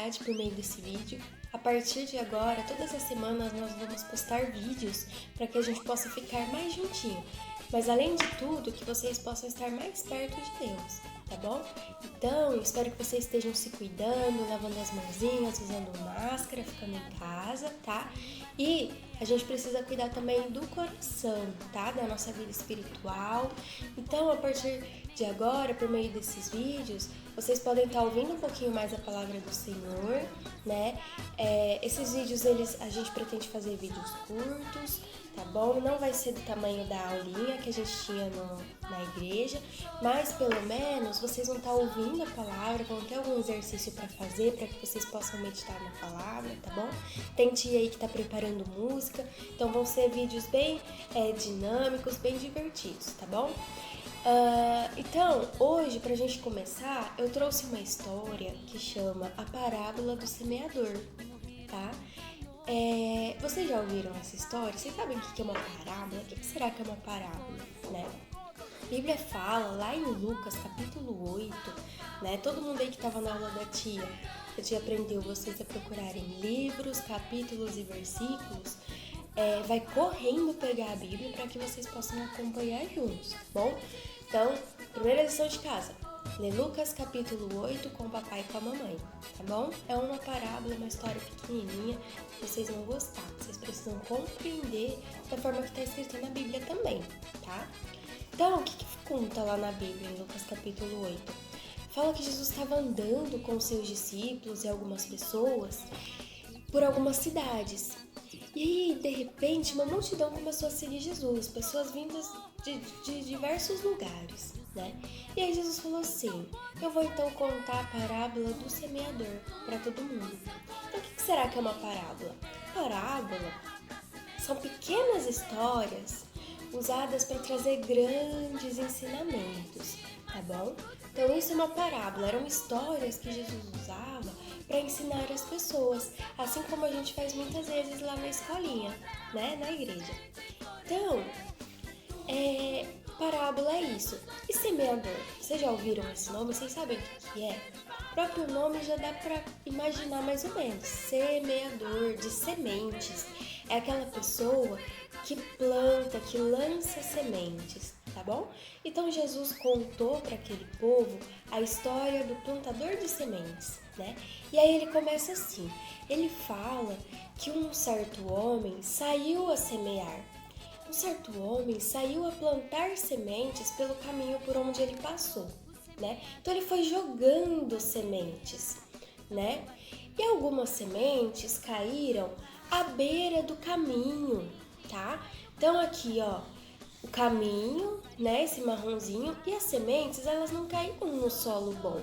novidade por meio desse vídeo. A partir de agora, todas as semanas nós vamos postar vídeos para que a gente possa ficar mais juntinho. Mas além de tudo, que vocês possam estar mais perto de Deus, tá bom? Então, espero que vocês estejam se cuidando, lavando as mãozinhas, usando máscara, ficando em casa, tá? E a gente precisa cuidar também do coração, tá? Da nossa vida espiritual. Então, a partir de agora, por meio desses vídeos, vocês podem estar ouvindo um pouquinho mais a palavra do Senhor, né? Esses vídeos, a gente pretende fazer vídeos curtos, tá bom? Não vai ser do tamanho da aulinha que a gente tinha na igreja, mas pelo menos vocês vão estar ouvindo a palavra, vão ter algum exercício para fazer, para que vocês possam meditar na palavra, tá bom? Tem tia aí que tá preparando música, então vão ser vídeos bem dinâmicos, bem divertidos, tá bom? Então, hoje, pra gente começar, eu trouxe uma história que chama A Parábola do Semeador, tá? Vocês já ouviram essa história? Vocês sabem o que é uma parábola? O que será que é uma parábola, né? A Bíblia fala lá em Lucas, capítulo 8, né? Todo mundo aí que estava na aula da tia, a tia aprendeu vocês a procurarem livros, capítulos e versículos. Vai correndo pegar a Bíblia para que vocês possam acompanhar juntos, tá bom? Então, primeira lição de casa, lê Lucas capítulo 8 com o papai e com a mamãe, tá bom? É uma parábola, uma história pequenininha, vocês vão gostar, vocês precisam compreender da forma que está escrita na Bíblia também, tá? Então, o que conta lá na Bíblia, em Lucas capítulo 8? Fala que Jesus estava andando com seus discípulos e algumas pessoas por algumas cidades. E aí, de repente, uma multidão começou a seguir Jesus, pessoas vindas de diversos lugares, né? E aí Jesus falou assim, eu vou então contar a parábola do semeador para todo mundo. Então, o que será que é uma parábola? Parábola são pequenas histórias usadas para trazer grandes ensinamentos, tá bom? Então, isso é uma parábola, eram histórias que Jesus usava para ensinar as pessoas, assim como a gente faz muitas vezes lá na escolinha, né, na igreja. Então, parábola é isso. E semeador? Vocês já ouviram esse nome? Vocês sabem o que é? O próprio nome já dá para imaginar mais ou menos. Semeador, de sementes. É aquela pessoa que planta, que lança sementes, tá bom? Então Jesus contou para aquele povo a história do plantador de sementes, né? E aí ele começa assim, ele fala que um certo homem saiu a semear. Um certo homem saiu a plantar sementes pelo caminho por onde ele passou, né? Então ele foi jogando sementes, né? E algumas sementes caíram à beira do caminho, tá? Então aqui, ó, o caminho, né, esse marronzinho, e as sementes, elas não caíram no solo bom,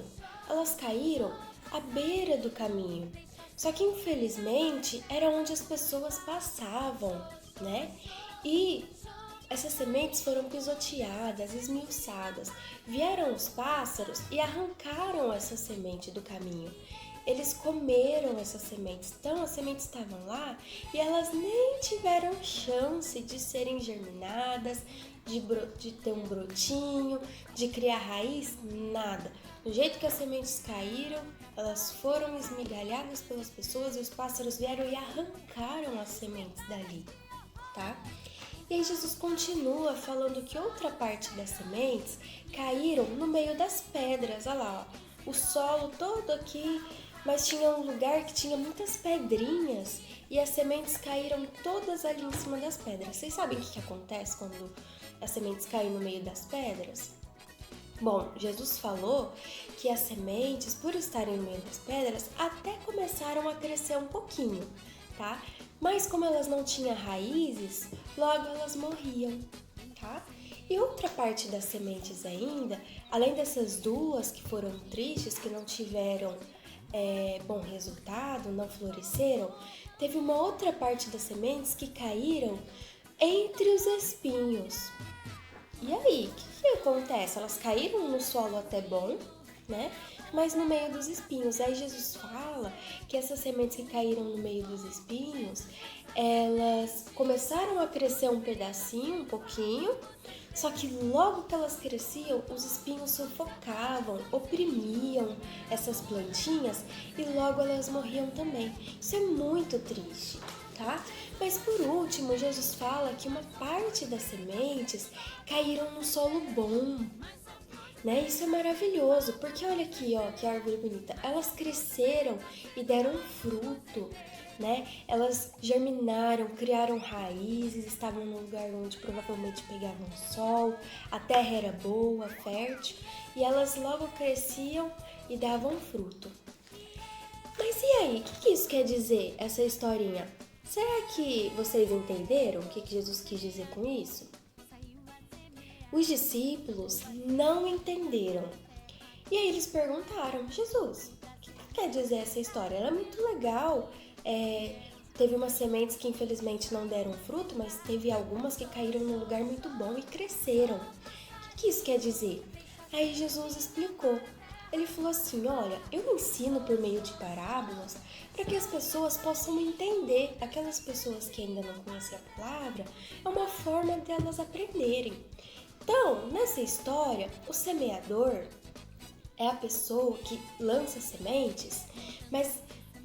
elas caíram à beira do caminho. Só que infelizmente era onde as pessoas passavam, né? E essas sementes foram pisoteadas, esmiuçadas. Vieram os pássaros e arrancaram essa semente do caminho. Eles comeram essas sementes. Então as sementes estavam lá e elas nem tiveram chance de serem germinadas, de ter um brotinho, de criar raiz, nada. Do jeito que as sementes caíram, elas foram esmigalhadas pelas pessoas e os pássaros vieram e arrancaram as sementes dali, tá? E aí Jesus continua falando que outra parte das sementes caíram no meio das pedras. Olha lá, ó, o solo todo aqui, mas tinha um lugar que tinha muitas pedrinhas e as sementes caíram todas ali em cima das pedras. Vocês sabem o que acontece quando as sementes caem no meio das pedras? Bom, Jesus falou que as sementes, por estarem no meio das pedras, até começaram a crescer um pouquinho, tá? Mas como elas não tinham raízes, logo elas morriam, tá? E outra parte das sementes ainda, além dessas duas que foram tristes, que não tiveram bom resultado, não floresceram, teve uma outra parte das sementes que caíram entre os espinhos. E aí, o que acontece? Elas caíram no solo até bom, né? Mas no meio dos espinhos. Aí Jesus fala que essas sementes que caíram no meio dos espinhos, elas começaram a crescer um pedacinho, um pouquinho, Só que logo que elas cresciam, os espinhos sufocavam, oprimiam essas plantinhas e logo elas morriam também. Isso é muito triste, tá? Mas por último, Jesus fala que uma parte das sementes caíram no solo bom, né? Isso é maravilhoso, porque olha aqui, ó, que árvore bonita. Elas cresceram e deram fruto, né? Elas germinaram, criaram raízes, estavam num lugar onde provavelmente pegavam sol, a terra era boa, fértil, e elas logo cresciam e davam fruto. Mas e aí, o que isso quer dizer, essa historinha? Será que vocês entenderam o que Jesus quis dizer com isso? Os discípulos não entenderam. E aí eles perguntaram: Jesus, o que quer dizer essa história? Ela é muito legal. Teve umas sementes que infelizmente não deram fruto, mas teve algumas que caíram num lugar muito bom e cresceram. O que isso quer dizer? Aí Jesus explicou. Ele falou assim: olha, eu ensino por meio de parábolas para que as pessoas possam entender. Aquelas pessoas que ainda não conhecem a palavra, é uma forma delas aprenderem. Então, nessa história, o semeador é a pessoa que lança sementes, mas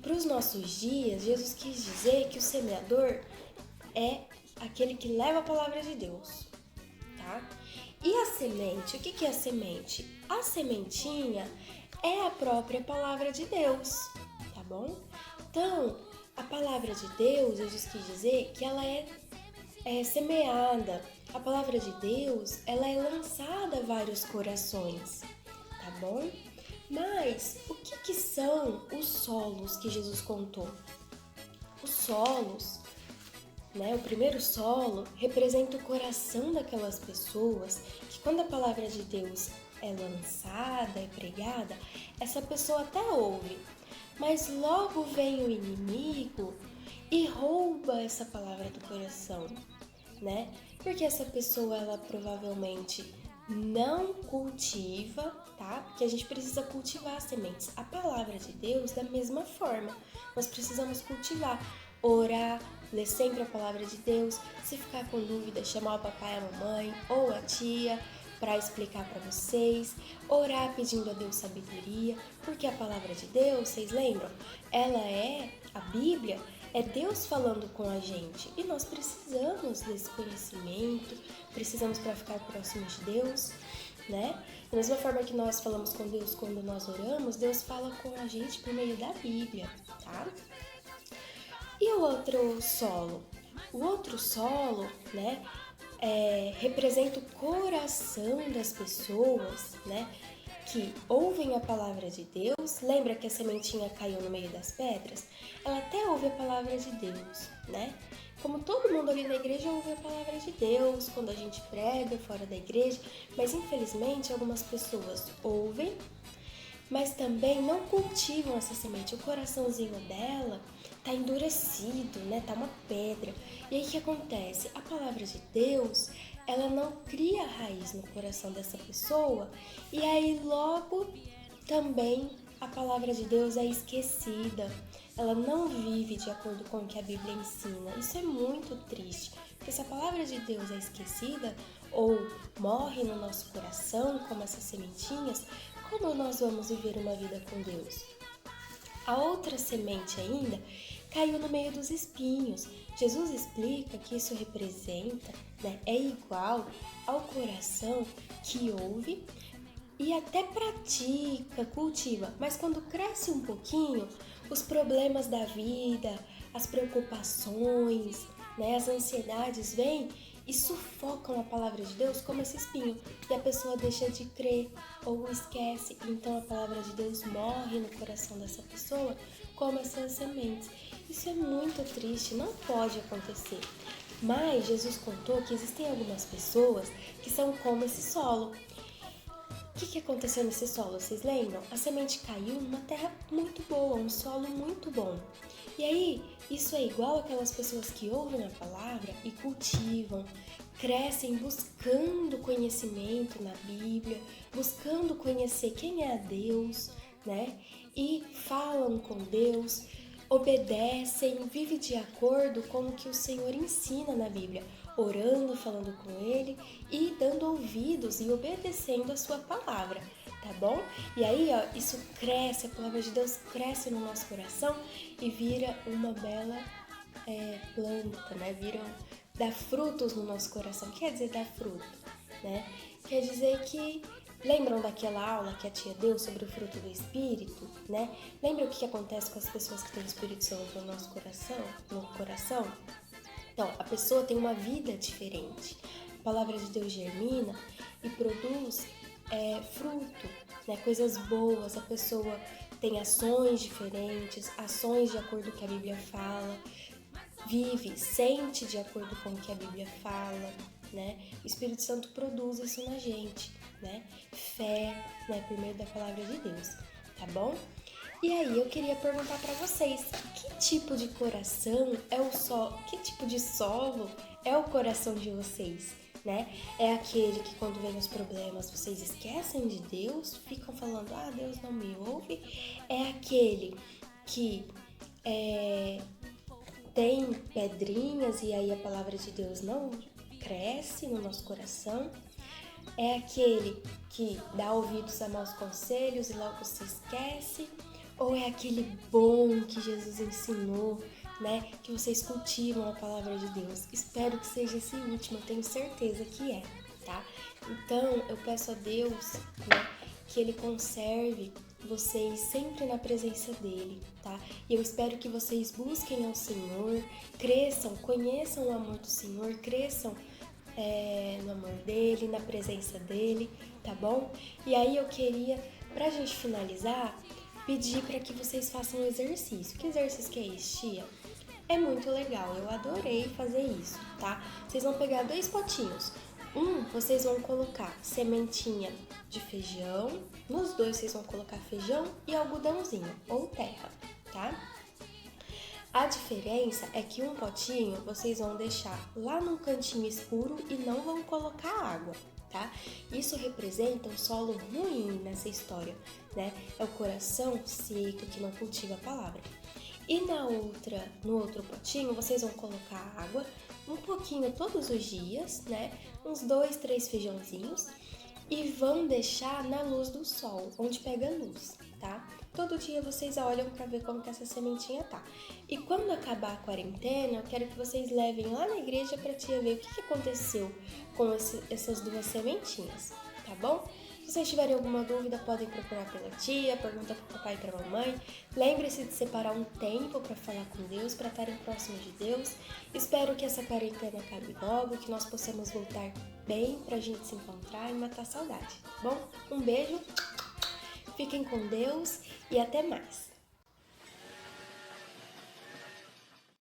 para os nossos dias, Jesus quis dizer que o semeador é aquele que leva a palavra de Deus, tá? E a semente, o que é a semente? A sementinha é a própria palavra de Deus, tá bom? Então, a palavra de Deus, Jesus quis dizer que ela é semeada. A palavra de Deus, ela é lançada a vários corações, tá bom? Mas o que são os solos que Jesus contou? Os solos, né? O primeiro solo representa o coração daquelas pessoas que quando a palavra de Deus é lançada, é pregada, essa pessoa até ouve, mas logo vem o inimigo e rouba essa palavra do coração, né? Porque essa pessoa, ela provavelmente não cultiva, tá? Porque a gente precisa cultivar as sementes. A palavra de Deus, da mesma forma, nós precisamos cultivar, orar, ler sempre a palavra de Deus. Se ficar com dúvida, chamar o papai, a mamãe ou a tia para explicar para vocês, orar pedindo a Deus sabedoria, porque a palavra de Deus, vocês lembram? Ela é a Bíblia. É Deus falando com a gente e nós precisamos desse conhecimento, precisamos para ficar próximos de Deus, né? Da mesma forma que nós falamos com Deus quando nós oramos, Deus fala com a gente por meio da Bíblia, tá? E o outro solo? O outro solo, né, representa o coração das pessoas, né, que ouvem a palavra de Deus. Lembra que a sementinha caiu no meio das pedras? Ela até ouve a palavra de Deus, né? Como todo mundo ali na igreja ouve a palavra de Deus, quando a gente prega fora da igreja, mas infelizmente algumas pessoas ouvem, mas também não cultivam essa semente. O coraçãozinho dela tá endurecido, né? Tá uma pedra. E aí o que acontece? A palavra de Deus, ela não cria raiz no coração dessa pessoa, e aí logo também a palavra de Deus é esquecida. Ela não vive de acordo com o que a Bíblia ensina. Isso é muito triste, porque se a palavra de Deus é esquecida ou morre no nosso coração, como essas sementinhas, como nós vamos viver uma vida com Deus? A outra semente ainda caiu no meio dos espinhos. Jesus explica que isso representa, né, é igual ao coração que ouve e até pratica, cultiva, mas quando cresce um pouquinho, os problemas da vida, as preocupações, né, as ansiedades vêm e sufocam a palavra de Deus como esse espinho, e a pessoa deixa de crer ou esquece, então a palavra de Deus morre no coração dessa pessoa como essas sementes. Isso é muito triste, não pode acontecer. Mas Jesus contou que existem algumas pessoas que são como esse solo. O que aconteceu nesse solo? Vocês lembram? A semente caiu numa terra muito boa, um solo muito bom. E aí, isso é igual aquelas pessoas que ouvem a palavra e cultivam, crescem buscando conhecimento na Bíblia, buscando conhecer quem é Deus, né? E falam com Deus, obedecem, vivem de acordo com o que o Senhor ensina na Bíblia, orando, falando com Ele e dando ouvidos e obedecendo a sua palavra, tá bom? E aí, ó, isso cresce, a palavra de Deus cresce no nosso coração e vira uma bela planta, né? Dá frutos no nosso coração. Quer dizer, dá fruto, né? Quer dizer que lembram daquela aula que a tia deu sobre o fruto do Espírito, né? Lembra o que acontece com as pessoas que têm o Espírito Santo no nosso coração? Então, a pessoa tem uma vida diferente. A palavra de Deus germina e produz fruto, né? Coisas boas. A pessoa tem ações diferentes, ações de acordo com o que a Bíblia fala, vive, sente de acordo com o que a Bíblia fala, né? O Espírito Santo produz isso na gente, né? Fé, né? Por meio da palavra de Deus, tá bom? E aí eu queria perguntar para vocês, que tipo de coração que tipo de solo é o coração de vocês, né? É aquele que quando vem os problemas vocês esquecem de Deus, ficam falando, Deus não me ouve? É aquele que tem pedrinhas e aí a palavra de Deus não cresce no nosso coração? É aquele que dá ouvidos a maus conselhos e logo se esquece? Ou é aquele bom que Jesus ensinou, né? Que vocês cultivam a palavra de Deus? Espero que seja esse último, eu tenho certeza que é, tá? Então, eu peço a Deus, né, que Ele conserve vocês sempre na presença dEle, tá? E eu espero que vocês busquem ao Senhor, cresçam, conheçam o amor do Senhor, cresçam no amor dEle, na presença dEle, tá bom? E aí eu queria, pra gente finalizar, pedir para que vocês façam um exercício. Que exercício que é esse, tia? É muito legal, eu adorei fazer isso, tá? Vocês vão pegar 2 potinhos. Vocês vão colocar sementinha de feijão. Nos 2 vocês vão colocar feijão e algodãozinho ou terra, tá? A diferença é que um potinho vocês vão deixar lá num cantinho escuro e não vão colocar água, tá? Isso representa um solo ruim nessa história, né? É o coração seco que não cultiva a palavra. E no outro potinho, vocês vão colocar água, um pouquinho todos os dias, né? Uns 2, 3 feijãozinhos e vão deixar na luz do sol, onde pega luz, tá? Todo dia vocês olham para ver como que essa sementinha tá. E quando acabar a quarentena, eu quero que vocês levem lá na igreja para tia ver o que aconteceu com essas 2 sementinhas, tá bom? Se vocês tiverem alguma dúvida, podem procurar pela tia, pergunta pro papai e pra mamãe. Lembre-se de separar um tempo para falar com Deus, para estarem próximos de Deus. Espero que essa quarentena acabe logo, que nós possamos voltar bem pra gente se encontrar e matar a saudade, tá bom? Um beijo, fiquem com Deus e até mais!